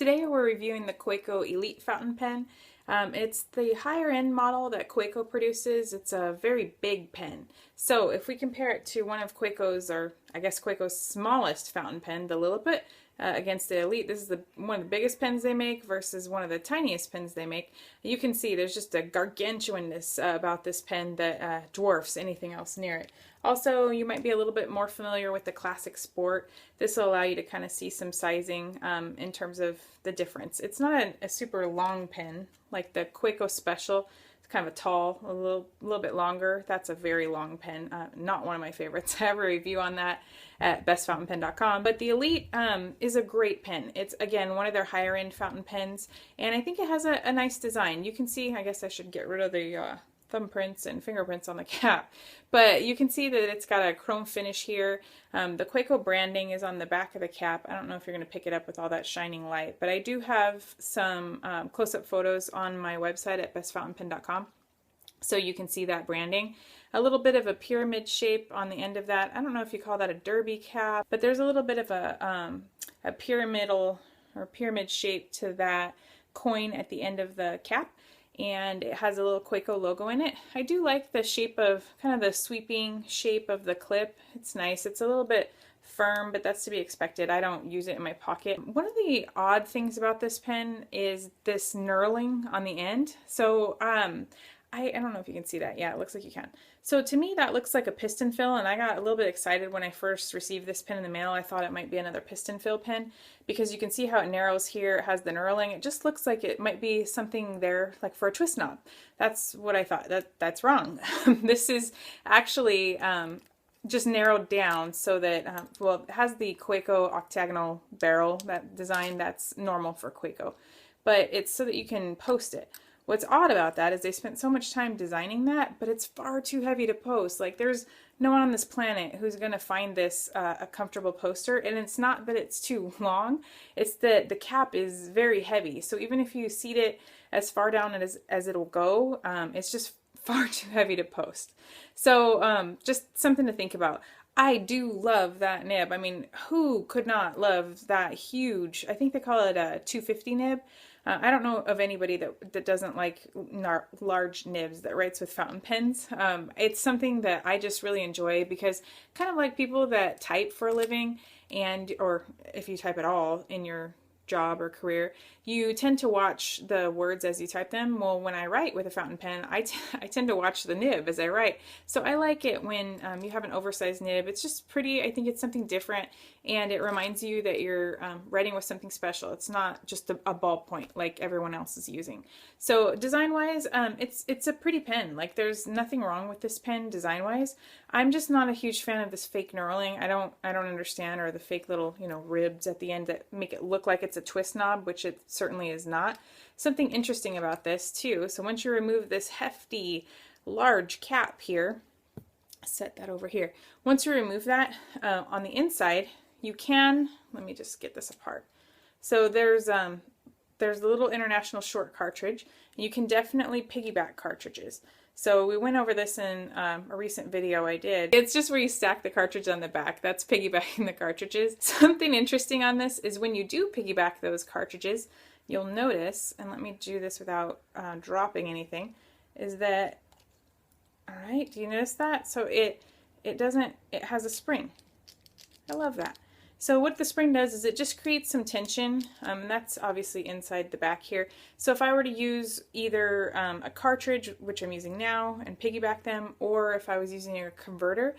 Today we're reviewing the Kaweco Elite fountain pen. It's the higher end model that Kaweco produces. It's a very big pen. So if we compare it to one of Kaweco's, or I guess Kaweco's smallest fountain pen, the Lilliput, against the Elite, this is one of the biggest pens they make versus one of the tiniest pens they make. You can see there's just a gargantuanness about this pen that dwarfs anything else near it. Also, you might be a little bit more familiar with the Classic Sport. This will allow you to kind of see some sizing in terms of the difference. It's not a super long pen like the Kaweco Special. It's kind of a tall, a little bit longer. That's a very long pen. Not one of my favorites. I have a review on that at bestfountainpen.com. But the Elite is a great pen. It's, again, one of their higher end fountain pens, and I think it has a nice design. You can see, I guess I should get rid of the thumbprints and fingerprints on the cap, but you can see that it's got a chrome finish here. The Kaweco branding is on the back of the cap. I don't know if you're going to pick it up with all that shining light, but I do have some close-up photos on my website at bestfountainpen.com, so you can see that branding. A little bit of a pyramid shape on the end of that. I don't know if you call that a derby cap, but there's a little bit of a pyramidal or pyramid shape to that coin at the end of the cap, and it has a little Kaweco logo in it. I do like the shape of, kind of the sweeping shape of the clip. It's nice. It's a little bit firm, but that's to be expected. I don't use it in my pocket. One of the odd things about this pen is this knurling on the end. So I don't know if you can see that. Yeah, it looks like you can. So to me, that looks like a piston fill, and I got a little bit excited when I first received this pen in the mail. I thought it might be another piston fill pen because you can see how it narrows here. It has the knurling. It just looks like it might be something there like for a twist knob. That's what I thought. That's wrong. This is actually just narrowed down so that, well, it has the Kaweco octagonal barrel, that design that's normal for Kaweco, but it's so that you can post it. What's odd about that is they spent so much time designing that, but it's far too heavy to post. Like, there's no one on this planet who's going to find this a comfortable poster, and it's not that it's too long, it's that the cap is very heavy. So even if you seat it as far down as it'll go, it's just far too heavy to post. So just something to think about. I do love that nib. I mean, who could not love that huge, I think they call it a 250 nib. I don't know of anybody that doesn't like large nibs that writes with fountain pens. It's something that I just really enjoy because kind of like people that type for a living, or if you type at all in your job or career, you tend to watch the words as you type them. Well, when I write with a fountain pen, I tend to watch the nib as I write. So I like it when you have an oversized nib. It's just pretty. I think it's something different, and it reminds you that you're writing with something special. It's not just a ballpoint like everyone else is using. So design-wise, it's a pretty pen. Like, there's nothing wrong with this pen design-wise. I'm just not a huge fan of this fake knurling. I don't understand, or the fake little, ribs at the end that make it look like it's a twist knob, which it certainly is not. Something interesting about this too, so once you remove this hefty large cap here, set that over here. Once you remove that, on the inside you can, let me just get this apart. So there's the little international short cartridge. You can definitely piggyback cartridges. So we went over this in a recent video I did. It's just where you stack the cartridge on the back. That's piggybacking the cartridges. Something interesting on this is when you do piggyback those cartridges, you'll notice, and let me do this without dropping anything, is that, all right, do you notice that? So it has a spring. I love that. So what the spring does is it just creates some tension, and that's obviously inside the back here. So if I were to use either a cartridge, which I'm using now, and piggyback them, or if I was using a converter,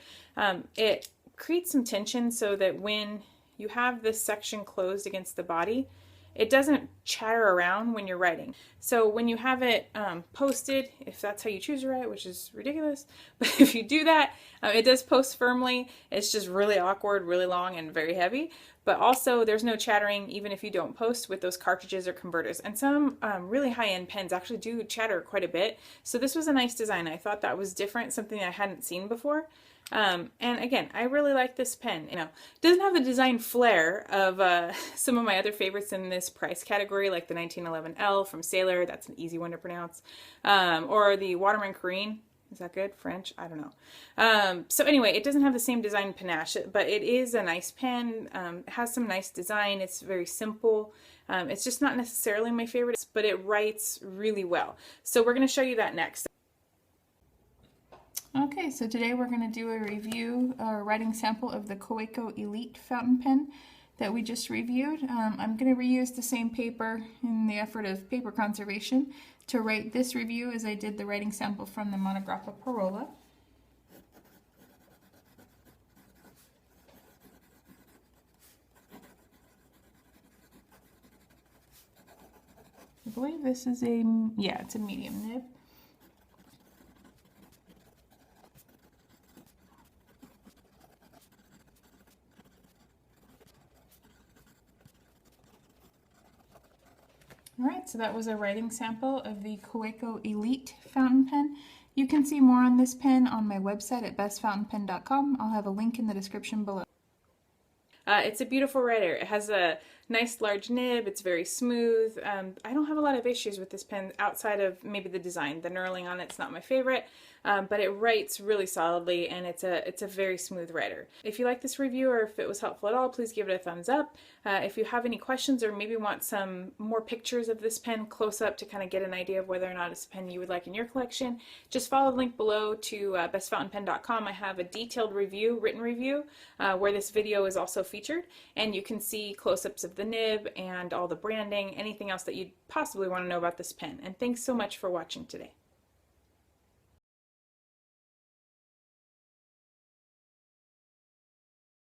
it creates some tension so that when you have this section closed against the body, it doesn't chatter around when you're writing. So when you have it posted, if that's how you choose to write, which is ridiculous, but if you do that, it does post firmly. It's just really awkward, really long, and very heavy. But also there's no chattering even if you don't post with those cartridges or converters. And some really high-end pens actually do chatter quite a bit. So this was a nice design. I thought that was different, something I hadn't seen before. And again, I really like this pen. It doesn't have the design flair of some of my other favorites in this price category, like the 1911L from Sailor. That's an easy one to pronounce. Or the Waterman Carine. Is that good? French? I don't know. So anyway, it doesn't have the same design panache, but it is a nice pen. It has some nice design. It's very simple. It's just not necessarily my favorite, but it writes really well. So we're going to show you that next. Okay, so today we're going to do a review or writing sample of the Kaweco Elite fountain pen that we just reviewed. I'm going to reuse the same paper in the effort of paper conservation to write this review as I did the writing sample from the Monograppa Parola. I believe this is it's a medium nib. Alright, so that was a writing sample of the Kaweco Elite fountain pen. You can see more on this pen on my website at bestfountainpen.com. I'll have a link in the description below. It's a beautiful writer. It has a nice large nib. It's very smooth. I don't have a lot of issues with this pen outside of maybe the design. The knurling on it's not my favorite, but it writes really solidly and it's a very smooth writer. If you like this review or if it was helpful at all, please give it a thumbs up. If you have any questions or maybe want some more pictures of this pen close up to kind of get an idea of whether or not it's a pen you would like in your collection, just follow the link below to bestfountainpen.com. I have a detailed review, written review, where this video is also featured, and you can see close-ups of the nib and all the branding, anything else that you'd possibly want to know about this pen. And thanks so much for watching today.